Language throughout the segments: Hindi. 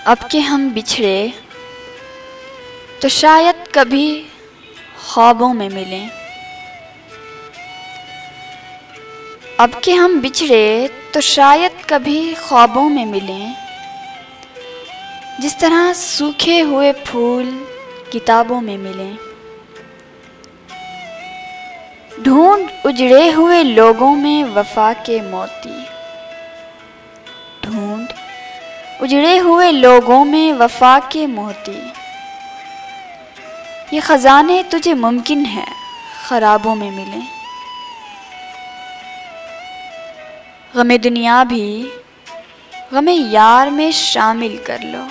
अब के हम बिछड़े तो शायद कभी ख्वाबों में मिलें। अब के हम बिछड़े तो शायद कभी ख्वाबों में मिलें। जिस तरह सूखे हुए फूल किताबों में मिलें। ढूंढ उजड़े हुए लोगों में वफा के मोती। ढूंढ उजड़े हुए लोगों में वफा के मोती। ये खजाने तुझे मुमकिन है खराबों में मिले। गमे दुनिया भी गमे यार में शामिल कर लो।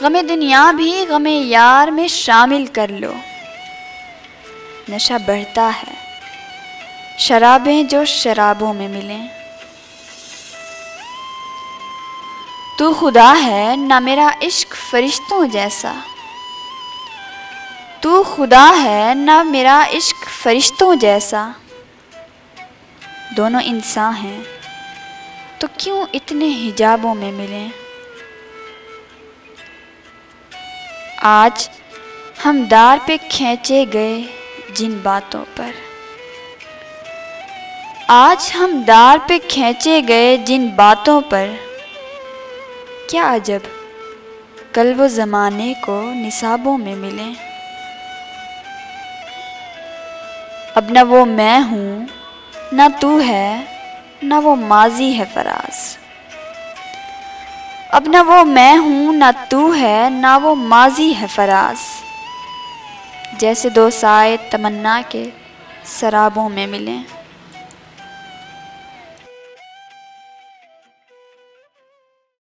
गमे दुनिया भी गमे यार में शामिल कर लो। नशा बढ़ता है शराबें जो शराबों में मिलें। तू खुदा है ना मेरा इश्क फरिश्तों जैसा। तू खुदा है ना मेरा इश्क फरिश्तों जैसा। दोनों इंसान हैं तो क्यों इतने हिजाबों में मिलें। आज हम दार पे खींचे गए जिन बातों पर। आज हम दार पे खींचे गए जिन बातों पर। क्या अजब कल वो ज़माने को निसाबों में मिलें। अब न वो मैं हूँ न तू है न वो माजी है फराज। अब न वो मैं हूँ न तू है न वो माजी है फराज। जैसे दो साए तमन्ना के सराबों में मिलें।